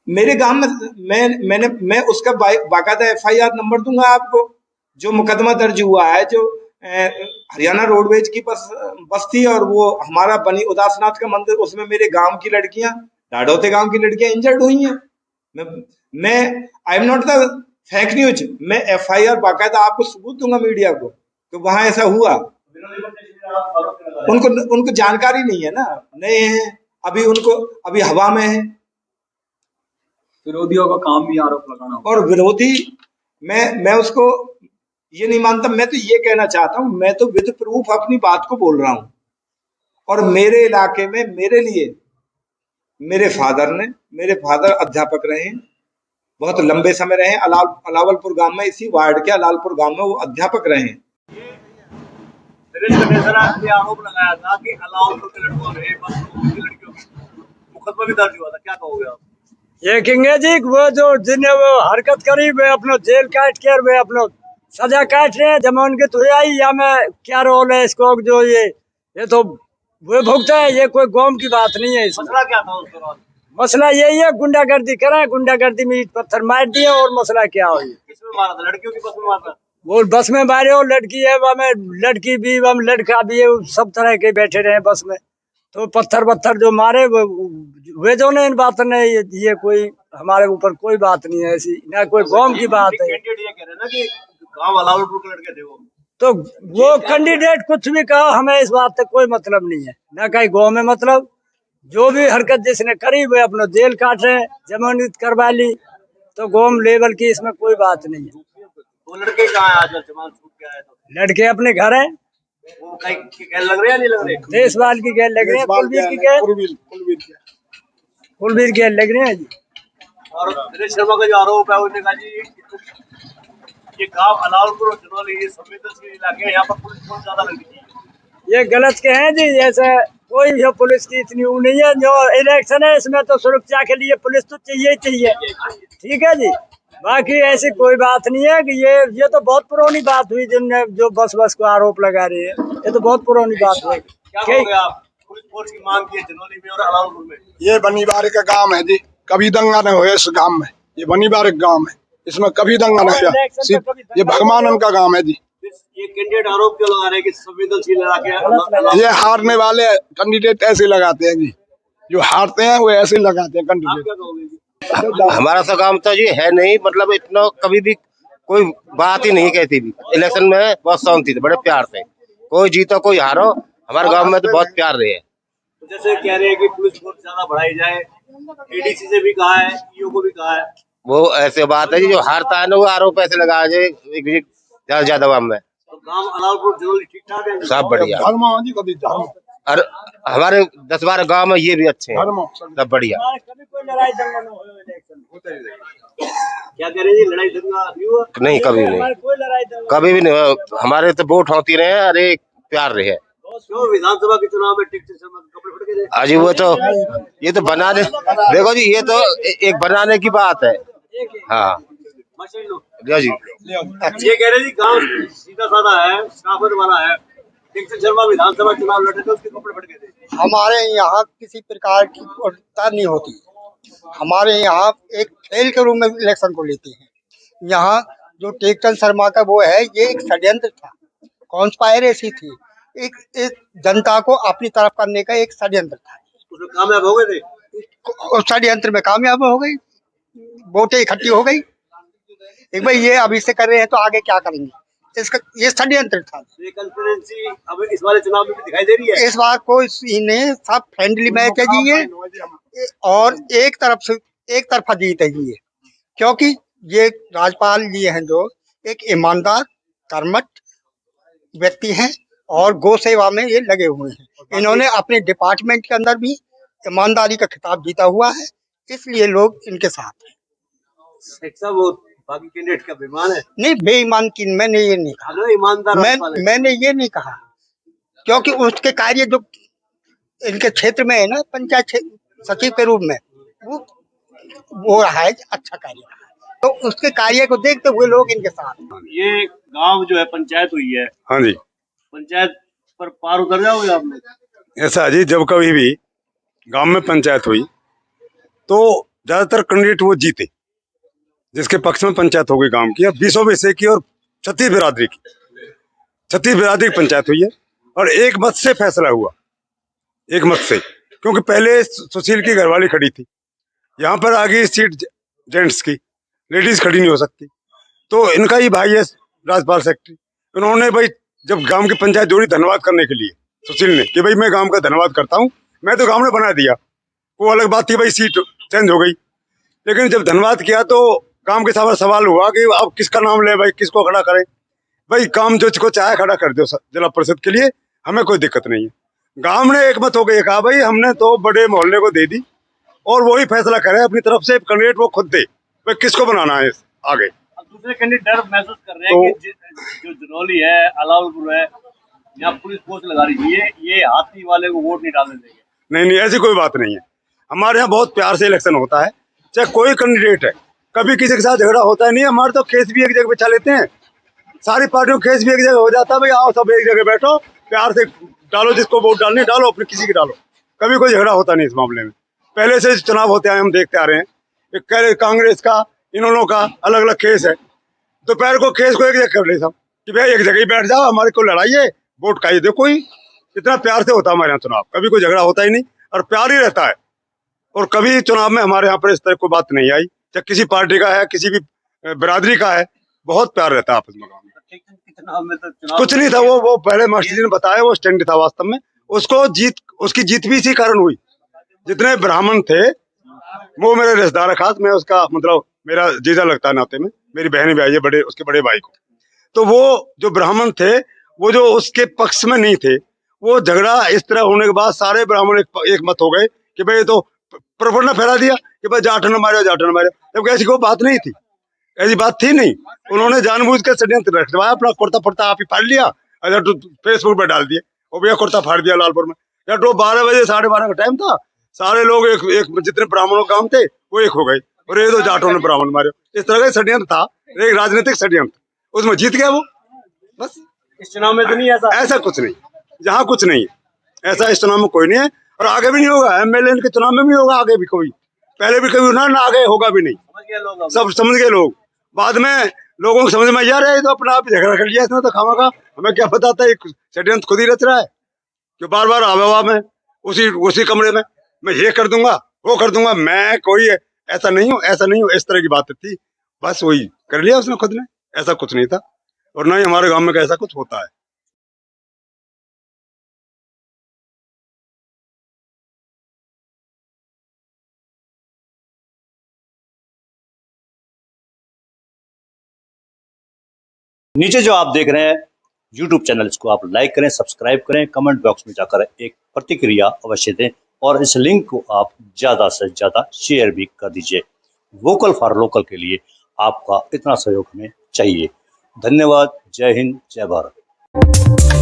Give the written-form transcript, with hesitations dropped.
मेरे गांव में मैं उसका बाकायदा एफआईआर नंबर दूंगा आपको। जो मुकदमा दर्ज हुआ है, जो हरियाणा रोडवेज की बस थी, और वो हमारा बनी उदासनाथ का मंदिर, उसमें मेरे गांव की लड़कियां, लाडौते गांव की लड़कियां इंजर्ड हुई हैं। मैं मैं I am not the fake news. मैं एफआईआर बाकायदा आपको सबूत दूंगा मीडिया को कि वहां ऐसा हुआ। उनको उनको जानकारी नहीं है ना, नए हैं अभी, उनको अभी हवा में है। विरोधियों का काम भी आरोप लगाना। और विरोधी, मैं उसको ये नहीं मानता। मैं तो ये कहना चाहता हूं, मैं तो विद प्रूफ अपनी बात को बोल रहा हूं। और मेरे इलाके में मेरे लिए मेरे फादर अध्यापक रहे हैं, बहुत लंबे समय रहे हैं। अलावलपुर गांव में, इसी वार्ड के अलावलपुर गांव में वो अध्यापक रहे हैं। आरोप लगाया था कि अलावलपुर के लड़कों ने लड़कियों मुकदमा भी दर्ज हुआ था, क्या कहोगे आप? ये कहेंगे जी वो जो जिन्हें वो हरकत करी वे अपना जेल काट के वे अपना सजा काट रहे हैं, जमान के तो आई या में क्या रोल है इसको, जो ये तो वो भुगता है। ये कोई गौम की बात नहीं है। मसला क्या था उस दौरान? मसला यही है, गुंडागर्दी करा, गुंडागर्दी में ईंट पत्थर मार दिए। और मसला क्या हो? किसमें मारा था? लड़कियों की बस में मारा था? वो बस में मारे, और लड़की है वह में, लड़की भी वह में, लड़का भी है, सब तरह के बैठे रहे बस में। तो पत्थर वत्थर जो मारे वे जो ने इन बात ने, ये कोई हमारे ऊपर कोई बात नहीं है ऐसी, ना कोई कौम की बात है। ये कह रहे ना कि गांव अलावलपुर के लड़के थे वो, तो वो कैंडिडेट कुछ भी कहा, हमें इस बात से कोई मतलब नहीं है, ना कहीं गाँव में मतलब। जो भी हरकत जिसने करी वे अपना जेल काट रहे, जमानत करवा ली, तो गाँव लेवल की इसमें कोई बात नहीं है। वो लड़के कहाँ है आज जमानत छूट के आए? तो लड़के अपने घर है। वो कहीं गैर लग रहे हैं, नहीं लग रहे? देशवाल की गैर लग रहे हैं, कुलवीर की गैर, कुलवीर गैर लग रहे हैं जी। और दिनेश शर्मा का जो आरोप है, उन्होंने कहा जी ये गांव अलावलपुर और जनौली ये संवेदनशील इलाके हैं, यहाँ पर पुलिस बहुत ज्यादा लगती है। ये गलत के हैं जी। ऐसा कोई जो पुलिस की इतनी वो नहीं है। जो इलेक्शन है इसमें तो सुरक्षा के लिए पुलिस तो चाहिए ही चाहिए, ठीक है जी। बाकी ऐसी कोई बात नहीं है कि ये तो बहुत पुरानी बात हुई, जिनने जो बस को आरोप लगा रहे हैं, ये तो बहुत पुरानी बात हुई। क्या कहोगे आप? पुलिस फोर्स की मांग की है जनौली में और अलावलपुर में। ये बनीबारी का गांव है जी, कभी दंगा नहीं हुआ इस गांव में। ये बनीबारी का गांव है, इसमें कभी दंगा नहीं हुआ। ये भगवानन का गांव है जी। ये कैंडिडेट आरोप क्यों लगा रहे हैं कि संवेदनशील इलाके? ये हारने वाले कैंडिडेट ऐसे लगाते हैं जी, जो हारते हैं वो ऐसे लगाते हैं कैंडिडेट। हमारा सा काम तो जी है नहीं, मतलब इतना कभी भी कोई बात ही नहीं कहती भी। इलेक्शन में बहुत शांति थे, बड़े प्यार थे, कोई जीतो कोई हारो, हमारे गांव में तो बहुत प्यार रहे है। तो जैसे कह रहे हैं कि पुलिस फोर्स ज्यादा बढ़ाई जाए, एडीसी से भी कहा है, ईओ को भी कहा है। वो ऐसे बात है जी, जो हारता है ना वो आरोप ऐसे लगा जाए ज्यादा ज्यादा गाँव में। तो गांव अलावलपुर जनौली ठीक ठाक है, सब बढ़िया। और हमारे 10-12 गांव में ये भी अच्छे हैं, सब बढ़िया। कभी कोई लड़ाई दंगा न हो इलेक्शन। क्या कह रहे हैं जी, लड़ाई दंगा नहीं हुआ? नहीं, कभी नहीं, कोई लड़ाई दंगा कभी भी नहीं। हमारे तो वोट होती रहे, अरे प्यार रहे। क्यों विधानसभा के चुनाव में टिकट से कपड़े फट गए थे? अजी वो तो ये तो बनाने, देखो जी ये तो एक बनाने की बात है। हाँ जी। ये कह रहे जी गांव सीधा साधा है, साफर वाला है, टिकट शर्मा विधानसभा चुनाव लड़े थे, उसके कपड़े फट गए थे। हमारे यहाँ किसी प्रकार की कोशिश नहीं होती। हमारे यहाँ एक खेल के रूप में इलेक्शन को लेते हैं। यहाँ जो टेकचंद शर्मा का वो है, ये एक षड्यंत्र था, कॉन्स्पायरेसी थी, एक जनता को अपनी तरफ करने का एक षड्यंत्र था। उसमें कामयाब हो गए थे? उस षड्यंत्र में कामयाब हो गई, वोटें इकट्ठी हो गई। एक भाई ये अभी से कर रहे हैं तो आगे क्या करेंगे, इसका ये षड्यंत्र था। ये कॉन्फिडेंसी अब इस वाले चुनाव में भी दिखाई दे रही है। इस बार कोई नहीं, सब फ्रेंडली मैच है जी ये, और एक तरफा जीत है जी ये। क्योंकि ये राज्यपाल जी हैं जो एक ईमानदार कर्मठ व्यक्ति हैं, और गौ सेवा में ये लगे हुए हैं। इन्होंने अपने डिपार्टमेंट के अंदर भी ईमानदारी का खिताब जीता हुआ है, इसलिए लोग इनके साथ हैं। वो बाकी कैंडिडेट का बेईमान है? नहीं, बेईमान की मैंने ये नहीं कहा, ईमानदार मैंने ये नहीं कहा, क्योंकि उसके कार्य जो इनके क्षेत्र में है ना, पंचायत सचिव के रूप में वो रहा है, अच्छा कार्य रहा है, तो उसके कार्य को देखते हुए लोग इनके साथ। ये गांव जो है पंचायत हुई है, हाँ जी, पंचायत पर पार उतर जाओगे आप लोग? ऐसा जी, जब कभी भी गांव में पंचायत हुई तो ज्यादातर कैंडिडेट वो जीते, जिसके पक्ष में पंचायत हो गई गांव की, 20 विषय की और 36 बिरादरी की, 36 बिरादरी की पंचायत हुई है और एक मत से फैसला हुआ, एक मत से, क्योंकि पहले सुशील की घरवाली खड़ी थी, यहाँ पर आ गई सीट जेंट्स की, लेडीज खड़ी नहीं हो सकती, तो इनका ही भाई है राजपाल सेक्रेटरी, उन्होंने भाई जब गांव की पंचायत जोड़ी धन्यवाद करने के लिए सुशील ने कि भाई मैं गांव का धन्यवाद करता हूँ, मैं तो गांव ने बना दिया, वो अलग बात थी, भाई सीट चेंज हो गई, लेकिन जब धन्यवाद किया तो गांव के सामने सवाल हुआ कि अब किसका नाम ले, भाई किसको खड़ा करें, भाई काम जो को चाहे खड़ा कर दो जिला परिषद के लिए, हमें कोई दिक्कत नहीं है। गांव ने एक मत हो गई, कहा भाई हमने तो बड़े मोहल्ले को दे दी और वही फैसला करे अपनी तरफ से, कैंडिडेट वो खुद दे भाई किसको बनाना है आगे। दूसरे कैंडिडेट डर महसूस कर रहे हैं कि जो जनौली है, अलाउलपुर है, यहाँ पुलिस फोर्स लगा रही है, ये हाथी वाले को वोट नहीं डालने देंगे। नहीं, ऐसी कोई बात नहीं है, हमारे यहाँ बहुत प्यार से इलेक्शन होता है, चाहे कोई कैंडिडेट है, कभी किसी के साथ झगड़ा होता है नहीं, हमारे तो केस भी एक जगह बिछा लेते हैं, सारी पार्टियों केस भी एक जगह हो जाता है, भाई आओ सब एक जगह बैठो, प्यार से डालो, जिसको वोट डालने डालो, अपने किसी की डालो, कभी कोई झगड़ा होता नहीं इस मामले में। पहले से चुनाव होते आए हम देखते आ रहे हैं, कह रहे कांग्रेस का इन लोगों का अलग अलग केस है, दोपहर को केस को एक जगह कर ले सब कि भाई एक जगह ही बैठ जाओ, हमारे को लड़ाई है, वोट का ही देखो ही, इतना प्यार से होता है हमारे यहाँ चुनाव, कभी कोई झगड़ा होता ही नहीं और प्यार ही रहता है, और कभी चुनाव में हमारे यहाँ पर इस तरह कोई बात नहीं आई, चाहे किसी पार्टी का है, किसी भी बिरादरी का है, बहुत प्यार रहता है आपस में गाँव में। कुछ नहीं था, वो पहले मास्टर जी ने बताया, वो स्टैंड था वास्तव में, उसकी जीत भी इसी कारण हुई, जितने ब्राह्मण थे वो मेरे रिश्तेदार है खास, मैं उसका मतलब मेरा जीजा लगता है नाते में, मेरी बहन भी आई है बड़े, उसके बड़े भाई को, तो वो जो ब्राह्मण थे वो जो उसके पक्ष में नहीं थे, वो झगड़ा इस तरह होने के बाद सारे ब्राह्मण एक मत हो गए कि भाई तो प्रफुल्ल फैला दिया कि भाई जाट न मारे, जबकि ऐसी कोई बात नहीं थी, ऐसी बात थी नहीं, उन्होंने जानबूझ के षड्यंत्र रखवाया, अपना कुर्ता फुर्ता आप ही फाड़ लिया, अच्छा फेसबुक पर डाल दिए, वो भैया कुर्ता फाड़ दिया लालपुर में, या तो 12 बजे 12:30 का टाइम था, सारे लोग एक जितने ब्राह्मणों काम थे वो एक हो गए, और ये तो जाटों ने ब्राह्मण मारे, इस तरह का षड्यंत्र था, एक राजनीतिक षड्यंत्र, उसमें जीत गया वो, बस। इस चुनाव में तो नहीं ऐसा कुछ नहीं, जहाँ कुछ नहीं है ऐसा, इस चुनाव में कोई नहीं है और आगे भी नहीं होगा, एमएलए के चुनाव में भी होगा, आगे भी कोई, पहले भी कभी ना आगे होगा भी नहीं, सब समझ गए लोग, बाद में लोगों को समझ में आ रहा है, तो अपना आप झगड़ा कर लिया इसने, तो खामा हमें क्या पता था, एक षड्यंत्र खुद ही रच रहा है, जो बार बार हवा में उसी कमरे में मैं ये कर दूंगा वो कर दूंगा, मैं कोई ऐसा नहीं हूँ, इस तरह की बात थी, बस वही कर लिया उसने खुद ने, ऐसा कुछ नहीं था, और ना ही हमारे गांव में ऐसा कुछ होता है। नीचे जो आप देख रहे हैं YouTube चैनल, इसको आप लाइक करें, सब्सक्राइब करें, कमेंट बॉक्स में जाकर एक प्रतिक्रिया अवश्य दें और इस लिंक को आप ज़्यादा से ज़्यादा शेयर भी कर दीजिए। वोकल फॉर लोकल के लिए आपका इतना सहयोग हमें चाहिए। धन्यवाद। जय हिंद, जय भारत।